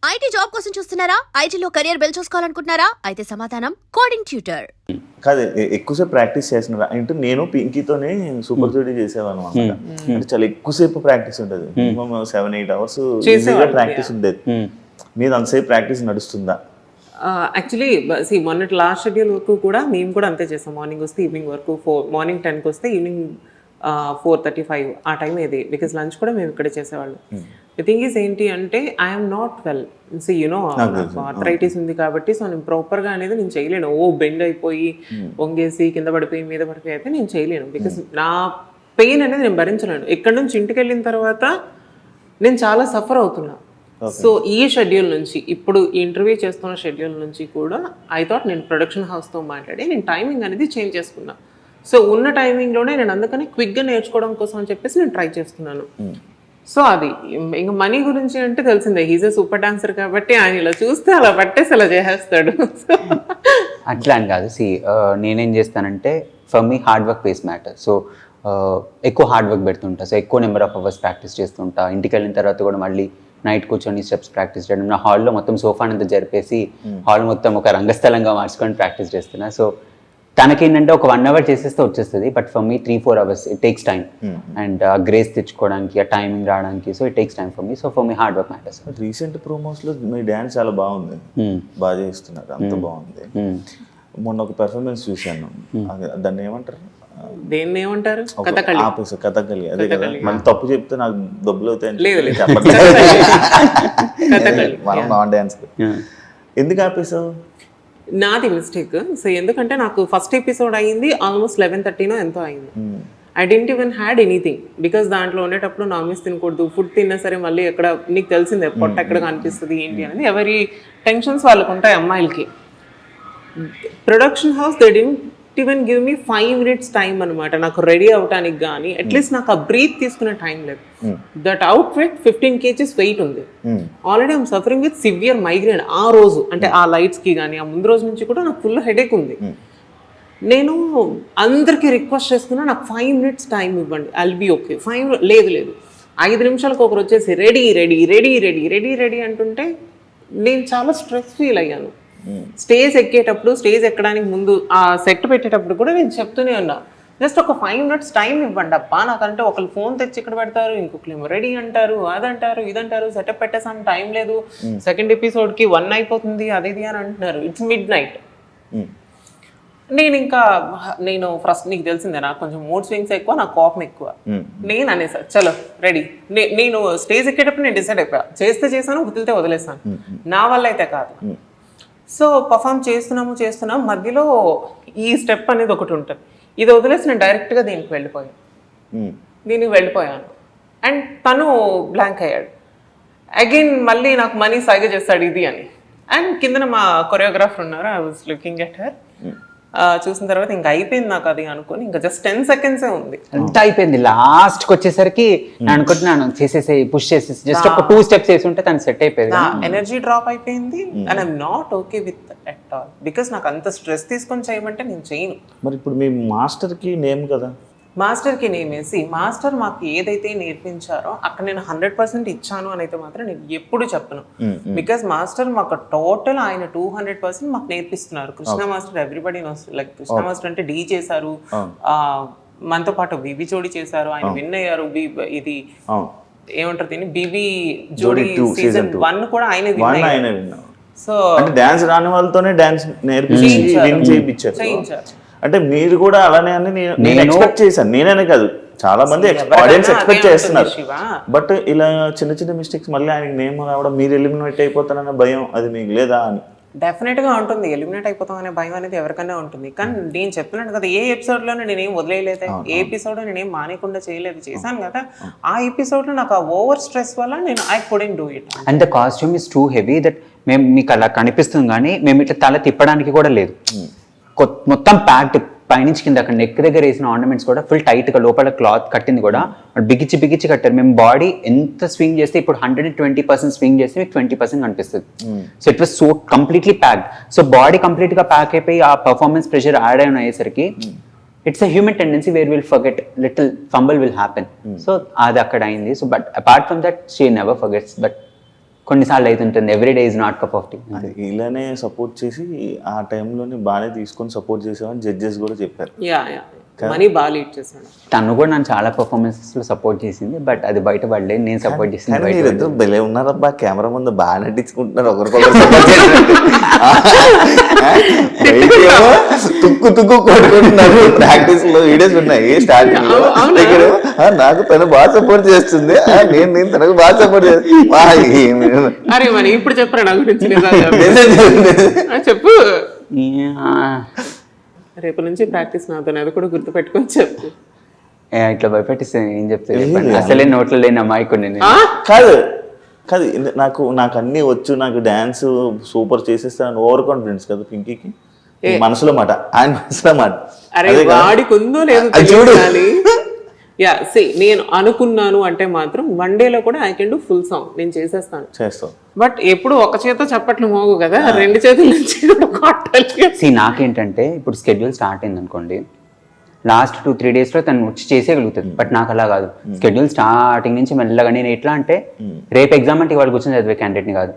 IT job కోసం చూస్తున్నారా? ఐటీలో కెరియర్ బిల్డ్ చూసుకోవాలనుకుంటున్నారా? అయితే సమాధానం కోడింగ్ ట్యూటర్. కాదు, ఎక్కువసేపు ప్రాక్టీస్ చేస్తున్నారు అంటే నేను పింకీతోనే సూపర్ జోడీ చేసేవాను అనమాట. అంటే చాలా ఎక్కువసేపు ప్రాక్టీస్ ఉంటుంది, మినిమం 7-8 hours ప్రాక్టీస్ ఉండేది. మీద అంతసేపు ప్రాక్టీస్ నడుస్తుందా? యాక్చువల్లీ మొన్నటి లాస్ట్ షెడ్యూల్ వరకు కూడా మేము కూడా అంతే చేస్తాం. మార్నింగ్ వస్తే ఈవినింగ్ వరకు, మార్నింగ్ 10కి వస్తే ఈవినింగ్ 4:35 ఆ టైం ఏది, బికాస్ లంచ్ కూడా మేము ఇక్కడే చేసేవాళ్ళం. ది థింగ్ ఈజ్ ఏంటి అంటే ఐఎమ్ నాట్ వెల్, ఆర్థరైటిస్ ఉంది కాబట్టి సో నేను ప్రాపర్గా అనేది నేను చేయలేను. బెండ్ అయిపోయి వంగేసి కింద పడిపోయి మీద పడిపోయి అయితే నేను చేయలేను, బికాస్ నా పెయిన్ అనేది నేను భరించలేను. ఇక్కడ నుంచి ఇంటికి వెళ్ళిన తర్వాత నేను చాలా సఫర్ అవుతున్నా. సో ఈ షెడ్యూల్ నుంచి, ఇప్పుడు ఇంటర్వ్యూ చేస్తున్న షెడ్యూల్ నుంచి కూడా ఐ థాట్ నేను ప్రొడక్షన్ హౌస్తో మాట్లాడి నేను టైమింగ్ అనేది చేంజ్ చేసుకున్నా. సో ఉన్న టైమింగ్లోనే నేను అందుకని క్విక్గా నేర్చుకోవడం కోసం అని చెప్పేసి నేను ట్రై చేస్తున్నాను. సో అది ఇంకా మనీ గురించి అంటే తెలిసిందే, హీజ్ ఏ సూపర్ డాన్సర్ కాబట్టి ఆయన ఇలా చూస్తే అలా పట్టేసి అలా చేసేస్తాడు. అట్లా అని కాదు. నేనేం చేస్తానంటే for me hard work pays matter. So ఎక్కువ హార్డ్ వర్క్ పెడుతుంటా, సో ఎక్కువ నెంబర్ ఆఫ్ అవర్స్ ప్రాక్టీస్ చేస్తుంటా. ఇంటికి వెళ్ళిన తర్వాత కూడా మళ్ళీ నైట్ కూర్చొని స్టెప్స్ ప్రాక్టీస్ చేయడం. నా హాల్లో మొత్తం సోఫానంతా జరిపేసి హాల్ మొత్తం ఒక రంగస్థలంగా మార్చుకొని ప్రాక్టీస్ చేస్తున్నా. సో తనకేంటంటే ఒక 1 hour చేసేస్తే వచ్చేస్తుంది, but for me 3-4 hours it takes time. And ఆ గ్రేస్ తెచ్చుకోవడానికి, ఆ టైమింగ్ రావడానికి, so it takes time for me. So for me hard work matters. Recent ప్రోమోస్లో మీ డ్యాన్స్ చాలా బాగుంది, బాగా చేస్తున్నారు, అంత బాగుంది. మొన్న ఒక పెర్ఫార్మెన్స్ చూశాను, దాన్ని ఏమంటారు, దేన్ని ఏమంటారు, కథకళి. అదే కదా, మనం తప్పు చెప్తే నాకు డబ్బులు అవుతాయని మనం నాన్ డాన్స్. ఎందుకు ఆపేసావు? నాది మిస్టేక్. సో ఎందుకంటే నాకు ఫస్ట్ ఎపిసోడ్ అయింది ఆల్మోస్ట్ 11:30 ఎంతో అయింది. I didn't even had anything, because దాంట్లో ఉండేటప్పుడు నాన్ వెజ్ తినకూడదు. ఫుడ్ తిన్నా సరే మళ్ళీ ఎక్కడ, నీకు తెలిసిందే పొట్ట ఎక్కడ కనిపిస్తుంది ఏంటి అనేది, ఎవరి టెన్షన్స్ వాళ్ళకు ఉంటాయి అమ్మాయిలకి. Production house they didn't even give me 5 minutes time అనమాట నాకు రెడీ అవటానికి. కానీ అట్లీస్ట్ నాకు ఆ బ్రీత్ తీసుకునే టైం లేదు. దట్ అవుట్ ఫిట్ 15 kgs వెయిట్ ఉంది. Already I'm suffering with severe migraine ఆ రోజు, అంటే ఆ లైట్స్కి కానీ ఆ ముందు రోజు నుంచి కూడా నాకు ఫుల్ హెడేక్ ఉంది. నేను అందరికీ రిక్వెస్ట్ చేస్తున్నా, నాకు 5 minutes టైం ఇవ్వండి, ఐల్ బీ ఓకే. 5 లేదు 5 నిమిషాలకు ఒకరు వచ్చేసి ready ready ready ready ready ready అంటుంటే నేను చాలా స్ట్రెస్ ఫీల్ అయ్యాను. స్టేజ్ ఎక్కేటప్పుడు, స్టేజ్ ఎక్కడానికి ముందు ఆ సెట్ పెట్టేటప్పుడు కూడా నేను చెప్తూనే ఉన్నా, జస్ట్ ఒక 5 minutes టైం ఇవ్వండి అబ్బా నాకంటే. ఒకళ్ళు ఫోన్ తెచ్చి ఇక్కడ పెడతారు, ఇంకొకరు రెడీ అంటారు, అదంటారు ఇదంటారు, సెటప్ పెట్టేసాం, టైం లేదు, సెకండ్ ఎపిసోడ్కి 1 అయిపోతుంది, అదేది అని అంటున్నారు. It's midnight. నేను ఫస్ట్, నీకు తెలిసిందే నాకు కొంచెం మూడ్ స్వింగ్స్ ఎక్కువ, నాకు కోపం ఎక్కువ. నేను అనేసా చలో రెడీ. నేను స్టేజ్ ఎక్కేటప్పుడు నేను డిసైడ్ అయిపోయా, చేస్తే చేశాను, వదిలితే వదిలేసాను, నా వల్ల అయితే కాదు. సో పర్ఫామ్ చేస్తున్నాము, మధ్యలో ఈ స్టెప్ అనేది ఒకటి ఉంటుంది, ఇది వదిలేసి నేను డైరెక్ట్గా దీనికి వెళ్ళిపోయాను. అండ్ తను బ్లాంక్ అయ్యాడు. అగైన్ మళ్ళీ నాకు మనీ సైగ చేస్తాడు ఇది అని. అండ్ కిందన మా కొరియోగ్రాఫర్ ఉన్నారు, I was looking at her. చూసిన తర్వాత ఇంకా అయిపోయింది నాకు అది అనుకుని, ఇంకా జస్ట్ 10 seconds ఉంది, అంత అయిపోయింది. లాస్ట్కి వచ్చేసరికి నేను అనుకుంటున్నాను చేసేసి పుష్ చేసేసి జస్ట్ ఒక 2 steps వేసి ఉంటే తను సెట్ అయిపోయింది. ఎనర్జీ డ్రాప్ అయిపోయింది. And I'm not okay with at all, because నాకు అంత స్ట్రెస్ తీసుకొని చేయమంటే నేను చేయను. మరి ఇప్పుడు మీ మాస్టర్కి నేమ్ కదా, మాస్టర్కి నేమేసి, మాస్టర్ మాకు ఏదైతే నేర్పించారో అక్కడ నేను 100% ఇచ్చాను అని అయితే మాత్రం నేను ఎప్పుడు చెప్పను. బికాస్ మాస్టర్ మాకు టోటల్ ఆయన 200% మాకు నేర్పిస్తున్నారు. Krishna master everybody knows, like Krishna master అంటే డీ చేశారు, మనతో పాటు బీబీ జోడీ చేశారు, ఆయన విన్ అయ్యారు. ఇది ఏమంటారు దీన్ని, బీబీ జోడీ సీజన్ 1 కూడా ఆయనే విన్ అయ్యారు. సో డాన్స్ రాని వాళ్ళతోనే డాన్స్ చేయించారు. అంటే మీరు కూడా అలానే అని నేను ఎక్స్పెక్ట్ చేశాను. నేనే కాదు, చాలా మంది ఆడియన్స్ ఎక్స్పెక్ట్ చేస్తున్నారు. బట్ ఇలా చిన్న మిస్టేక్స్ మళ్ళీ ఆయనకి నేమ్ రావడం, మీరు ఎలిమినేట్ అయిపోతారన్న భయం అది మీకు లేదా అని? డెఫినెట్గా ఉంటుంది, ఎలిమినేట్ అయిపోతాం అనే భయం అనేది ఎవరికైనా ఉంటుంది. కానీ నేను చెప్పినాను కదా, ఏ ఎపిసోడ్లోనే నేనేం వదిలేయలేదు, ఏ ఎపిసోడ్ నేనేం మానేయకుండా చేశాను కదా. ఆ ఎపిసోడ్లో నాకు ఆ ఓవర్ స్ట్రెస్ వల్ల నేను I couldn't do it. And the costume is too heavy that మేము మీకు అలా కనిపిస్తుంది, కానీ మేము ఇట్లా తల తిప్పడానికి కూడా లేదు. మొత్తం ప్యాక్డ్, పైనుంచి కింద అక్కడ నెక్ దగ్గర వేసిన ఆర్నమెంట్స్ కూడా ఫుల్ టైట్గా, లోపల క్లాత్ కట్టింది కూడా బిగించి కట్టారు. మేము బాడీ ఎంత స్వింగ్ చేస్తే, ఇప్పుడు 120% స్వింగ్ చేస్తే మీకు 20% కనిపిస్తుంది. So it was so completely packed. So body కంప్లీట్గా ప్యాక్ అయిపోయి ఆ పర్ఫార్మెన్స్ ప్రెషర్ యాడ్ అయిన అయ్యేసరికి it's a human tendency where will forget, little fumble will happen. So అది అక్కడ అయింది. So but apart from that she never forgets. But కొన్నిసార్లు అవుతుంటుంది, every day is not cup of tea. అది ఇలానే support చేసి ఆ టైంలోనే బాగానే తీసుకొని సపోర్ట్ చేసామని జడ్జెస్ కూడా చెప్పారు. యా మనీ బాగా లీడ్ చేశాడు. తను కూడా నన్ను చాలా పర్ఫార్మెన్సెస్లో సపోర్ట్ చేసింది, బట్ అది బయటపడలేదు. నేను సపోర్ట్ చేసింది కానీ బయట మీరిద్దరు భలే ఉన్నారబ్బా, కెమెరా ముందు బాగా నటించుకుంటున్నారు ఒకరికొకరు. తుక్కు తుక్కు కొట్టుకుంటున్నారు. ప్రాక్టీస్ లో వీడియోస్ ఉన్నాయి స్టార్టింగ్ లో. నాకు తను బాగా సపోర్ట్ చేస్తుంది, నేను తనకు బాగా సపోర్ట్ చేస్తాను. అరే మరి ఇప్పుడు చెప్పరా నా గురించి చెప్పు. రేపు నుంచి ప్రాక్టీస్ నాతో, అది కూడా గుర్తు పెట్టుకొని చెప్పు. ఇట్లా భయపెట్టిస్తే ఏం చెప్తాను, అసలే నోట్లో లేని అమాయకుడిని నేను. కాదు కాదు, నాకు అన్నీ వచ్చు, నాకు డాన్స్ సూపర్ చేసేస్తాను ఓవర్ కాన్ఫిడెన్స్ కదా పింకీకి. మనసులో మాట, ఆయన మనసులో మాట. అరే వాడికి ఉందో లేదు చూడు. యా సి నేను అనుకున్నాను అంటే మాత్రం వన్ డేలో కూడా I can do full song నేను చేస్తాం. బట్ ఎప్పుడు ఒక చేత చప్పట్లు మోగు కదా, రెండు చేతుల నుంచి కొట్టాలి. నాకేంటంటే ఇప్పుడు స్కెడ్యూల్ స్టార్ట్ అయింది అనుకోండి, లాస్ట్ 2-3 డేస్లో తను వచ్చి చేసేయగలుగుతుంది. బట్ నాకు అలా కాదు, స్కెడ్యూల్ స్టార్టింగ్ నుంచి మెల్లగా. నేను ఎట్లా అంటే రేపు ఎగ్జామ్ అంటే ఇవాళ కూర్చొని చదివే క్యాండిడేట్ని కాదు,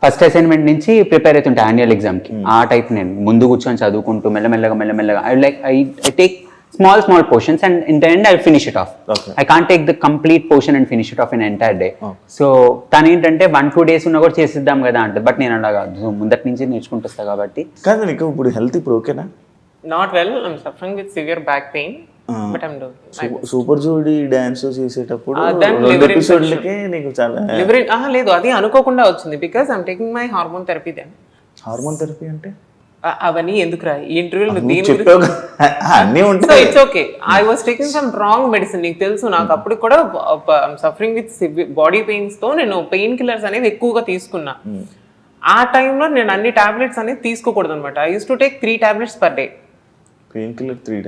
ఫస్ట్ అసైన్మెంట్ నుంచి ప్రిపేర్ అవుతుంటే యాన్యువల్ ఎగ్జామ్కి ఆ టైప్. నేను ముందు కూర్చొని చదువుకుంటూ మెల్లమెల్లగా I take small portions and in the end I'll finish it off. I can't take the complete portion and finish it off in an entire day. So tani entante 1-2 days unna kuda chesiddam kada ante, but nenu alaga mundati nunchi నేర్చుకుంటూ వస్తా కాబట్టి. కాదు నీకు ఇప్పుడు health ఇప్పుడు ఓకేనా? Not well, I'm suffering with severe back pain, but I'm doing. Super Jodi dance చేసేటప్పుడు 2 ఎపిసోడ్లకే నీకు చాలా లేదు, అది అనుకోకుండా వచ్చింది. Because I'm taking my hormone therapy. Then hormone therapy అంటే అవన్నీ ఎందుకురా ఈ ఇంటర్వ్యూలో it's okay. I was taking some wrong medicine. నీకు తెలుసు, నాకు అప్పుడు కూడా సఫరింగ్ విత్ బాడీ పెయిన్స్ తో నేను పెయిన్ కిల్లర్స్ అనేది ఎక్కువగా తీసుకున్నా. ఆ టైంలో నేను అన్ని టాబ్లెట్స్ అనేది తీసుకోకూడదు అనమాట. I use to take 3 tablets per day.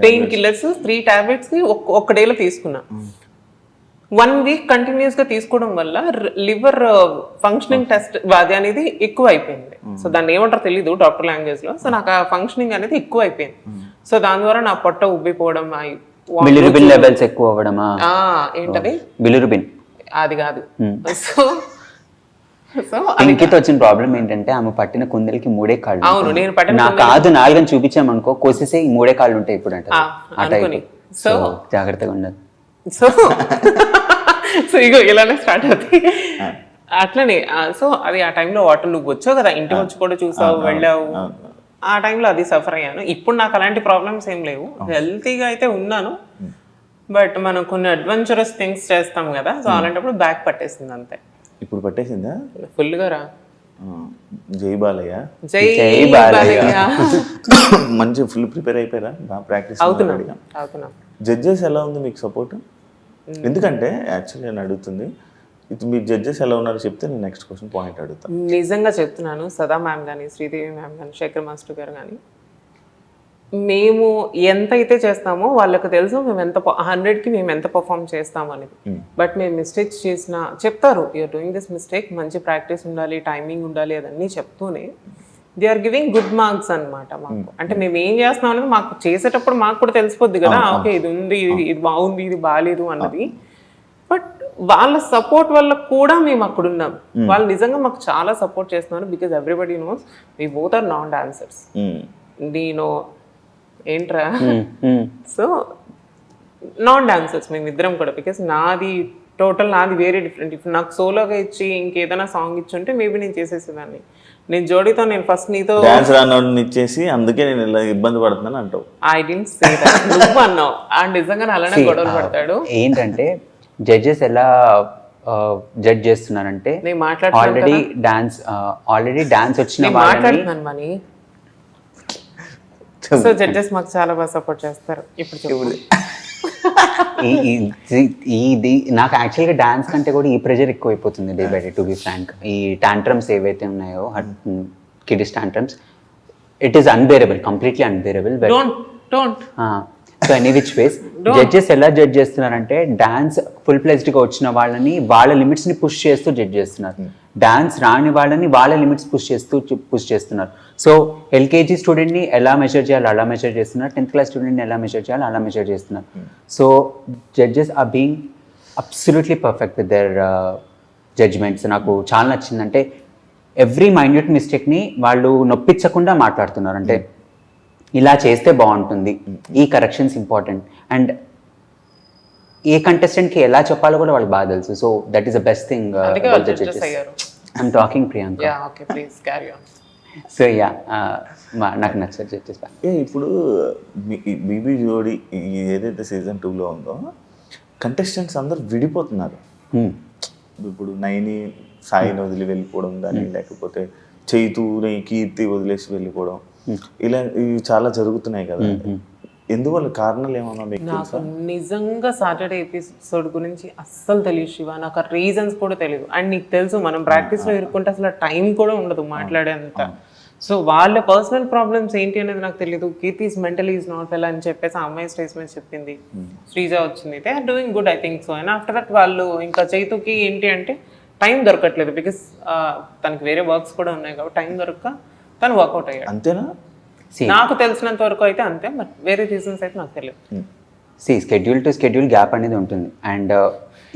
Pain killers 3 tablets కి ఒక్క డేలో తీసుకున్నా. 1 week కంటిన్యూస్ గా తీసుకోవడం వల్ల లివర్ ఫంక్షనింగ్ టెస్ట్ అది అనేది ఎక్కువ అయిపోయింది. సో దాన్ని ఏమంటారో తెలీదు డాక్టర్ లాంగ్వేజ్ లో. సో నాకు ఆ ఫంక్షనింగ్ అనేది ఎక్కువ అయిపోయింది. సో దాని ద్వారా నా పొట్ట ఉబ్బిపోవడం, బిలిరుబిన్ లెవెల్స్ ఎక్కువ అవ్వడమా, ఏంటది బిలిరుబిన్ అది కాదు. సో ఇంకితో వచ్చిన ప్రాబ్లం ఏంటంటే ఆమె పట్టిన కుందలకి 3 కాళ్ళు. అవును, నేను పట్టిన నాకు కాదు 4 అని చూపించామనుకో, కోసేసే ఈ 3 కాళ్ళు ఉంటాయి ఇప్పుడు అంటే ఆ టైప్. సో జాగ్రత్తగా ఉండాలి. సో ఇగో ఇలానే స్టార్ట్ అవుతాయి అట్లనే. సో అది ఆ టైంలో వాటర్ నువ్వు వచ్చావు కదా, ఇంటికి వచ్చి కూడా చూసావు, వెళ్ళావు. ఆ టైంలో అది సఫర్ అయ్యాను. ఇప్పుడు నాకు అలాంటి ప్రాబ్లమ్స్ ఏం లేవు, హెల్తీగా అయితే ఉన్నాను. బట్ మనం కొన్ని అడ్వెంచరస్ థింగ్స్ చేస్తాం కదా, సో అలాంటప్పుడు బ్యాక్ పట్టేసింది అంతే. ఇప్పుడు పట్టేసిందా ఫుల్గా రా? జై బాలయ్య, జై బాలయ్య. మంచి ఫుల్ ప్రిపేర్ అయిపోయారా? ప్రాక్టీస్ అవుతున్నా. జడ్జెస్ ఎలా ఉంది మీకు సపోర్ట్? ఎందుకంటే యాక్చువల్లీ నేను అడుగుతుంది, ఇప్పుడు మీ జడ్జెస్ ఎలా ఉన్నారో చెప్తే నేను నెక్స్ట్ క్వశ్చన్ పాయింట్ అడుగుతాను. నిజంగా చెప్తున్నాను, సదా మ్యామ్ కానీ, శ్రీదేవి మ్యామ్ కానీ, శేఖర్ మాస్టర్ గారు కానీ, మేము ఎంత అయితే చేస్తామో వాళ్ళకి తెలుసు మేము ఎంత 100కి మేము ఎంత పర్ఫామ్ చేస్తాము అనేది. బట్ మేము మిస్టేక్స్ చేసినా చెప్తారు, యూఆర్ డూయింగ్ దిస్ మిస్టేక్, మంచి ప్రాక్టీస్ ఉండాలి, టైమింగ్ ఉండాలి, అదన్నీ చెప్తూనే they are giving good marks అనమాట మాకు. అంటే మేము ఏం చేస్తున్నాం అనేది మాకు చేసేటప్పుడు మాకు కూడా తెలిసిపోద్ది కదా, ఓకే ఇది ఉంది, ఇది బాగుంది, ఇది బాగాలేదు అన్నది. బట్ వాళ్ళ సపోర్ట్ వల్ల కూడా మేము అక్కడ ఉన్నాం. వాళ్ళు నిజంగా మాకు చాలా సపోర్ట్ చేస్తున్నారు. Because everybody knows we both are non dancers. నేను ఏంట్రా, సో నాన్ డాన్సర్స్ మేమిద్దరం కూడా. బికాస్ నాది వేరే డిఫరెంట్. ఇప్పుడు నాకు సోలోగా ఇచ్చి ఇంకేదైనా సాంగ్ ఇచ్చుంటే మేబీ నేను చేసేసేదాన్ని. నేను జోడీతో నేను ఫస్ట్ నీతో డాన్స్ రానోడిని ఇచ్చేసి అందుకే నేను ఇలా ఇబ్బంది పడుతున్నాను అంటావు. ఐ డిడ్ంట్ సే దట్, నువ్వు అన్నావు. అండ్ నిజంగా అలానే గొడవలు పడతాడు. ఏంటంటే జడ్జెస్ ఎలా జడ్జ్ చేస్తున్నారంటే, నేను ఆల్రెడీ డాన్స్ వచ్చిన మాట్లాడుతున్నాను మనీ. సో జడ్జెస్ మాకు చాలా బాగా సపోర్ట్ చేస్తారు. ఇప్పుడు ఇది నాకు యాక్చువల్గా డాన్స్ కంటే కూడా ఈ ప్రెషర్ ఎక్కువ అయిపోతుంది day by day, to be frank. ఈ టాంట్రమ్స్ ఏవైతే ఉన్నాయో, kids tantrums, it is unbearable, completely unbearable. So any which ways judges ఎలా జడ్జ్ చేస్తున్నారంటే, డాన్స్ ఫుల్ ఫ్లెజ్డ్గా వచ్చిన వాళ్ళని వాళ్ళ లిమిట్స్ని పుష్ చేస్తూ జడ్జ్ చేస్తున్నారు, డాన్స్ రాని వాళ్ళని వాళ్ళ లిమిట్స్ పుష్ చేస్తున్నారు. సో ఎల్కేజీ స్టూడెంట్ని ఎలా మెజర్ చేయాలో అలా మెజర్ చేస్తున్నారు, 10th క్లాస్ స్టూడెంట్ని ఎలా మెజర్ చేయాలో అలా మెజర్ చేస్తున్నారు. So judges are being absolutely perfect with their judgments నాకు చాలా నచ్చిందంటే ఎవ్రీ మైన్యూట్ మిస్టేక్ని వాళ్ళు నొప్పించకుండా మాట్లాడుతున్నారు. అంటే ఇలా చేస్తే బాగుంటుంది, ఈ కరెక్షన్స్ ఇంపార్టెంట్, అండ్ ఏ కంటెస్టెంట్కి ఎలా చెప్పాలో కూడా వాళ్ళకి బాగా తెలుసు. So that is the best thing. అందుకే వాళ్ళు judges అయ్యారు. I'm talking Priyanka. Yeah okay please carry on. So yeah నాకు నచ్చదు జడ్జెస్. ఇప్పుడు బీబీ జోడి ఏదైతే సీజన్ 2లో ఉందో కంటెస్టెంట్స్ అందరు విడిపోతున్నారు. ఇప్పుడు నైని సాయిని వదిలి వెళ్ళిపోవడం కానీ, లేకపోతే చైతూని కీర్తి వదిలేసి వెళ్ళిపోవడం, ఇలా ఇవి చాలా జరుగుతున్నాయి కదా. ఎందువల్ల కారణాలు ఏమన్నా మీకు నాకు నిజంగా సాటర్డే ఎపిసోడ్ గురించి అస్సలు తెలియదు శివ. నాకు ఆ రీజన్స్ కూడా తెలియదు. అండ్ నీకు తెలుసు మనం ప్రాక్టీస్లో ఇరుక్కుంటే అసలు టైం కూడా ఉండదు మాట్లాడేంత. సో వాళ్ళ పర్సనల్ ప్రాబ్లమ్స్ ఏంటి అనేది నాకు తెలియదు. Keerthi is mentally is not well అని చెప్పేసి ఆ అమ్మాయి స్టేజ్ మీద చెప్పింది. శ్రీజ వచ్చింది, they are doing good I think so. And after that వాళ్ళు ఇంకా చైతుకి ఏంటి అంటే టైం దొరకట్లేదు, బికాస్ తనకి వేరే వర్క్స్ కూడా ఉన్నాయి కాబట్టి టైం దొరక్క తను వర్కౌట్ అయ్యాడు. అంతేనా? నాకు తెలిసినంత వరకు అయితే అంతే, బట్ వేరే రీజన్స్ అయితే నాకు తెలియదు. స్కెడ్యూల్ టు స్కెడ్యూల్ గ్యాప్ అనేది ఉంటుంది. అండ్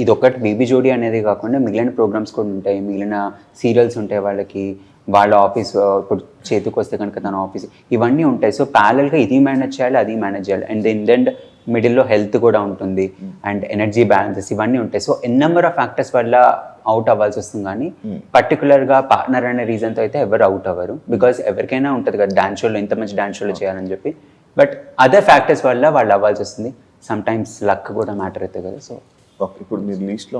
ఇది ఒకటి బేబీ జోడీ అనేది కాకుండా మిగిలిన ప్రోగ్రామ్స్ కూడా ఉంటాయి, మిగిలిన సీరియల్స్ ఉంటాయి వాళ్ళకి, వాళ్ళ ఆఫీస్ ఇప్పుడు చేతికి వస్తే కనుక తన ఆఫీస్, ఇవన్నీ ఉంటాయి. సో ప్యారల్గా ఇది మేనేజ్ చేయాలి, అది మేనేజ్ చేయాలి. అండ్ దెన్ మిడిల్లో హెల్త్ కూడా ఉంటుంది, అండ్ ఎనర్జీ బ్యాలెన్సెస్ ఇవన్నీ ఉంటాయి. So n number of factors వల్ల అవుట్ అవ్వాల్సి వస్తుంది. కానీ పర్టికులర్గా పార్ట్నర్ అనే రీజన్తో అయితే ఎవరు అవుట్ అవ్వరు. బికాస్ ఎవరికైనా ఉంటుంది కదా డాన్స్ షోలో ఇంత మంచి డాన్స్ షోలో చేయాలని చెప్పి. బట్ అదర్ ఫ్యాక్టర్స్ వల్ల వాళ్ళు అవ్వాల్సి వస్తుంది. సమ్ టైమ్స్ లక్ కూడా మ్యాటర్ అవుతుంది కదా. సో ఇప్పుడు మీరు లీస్ట్లో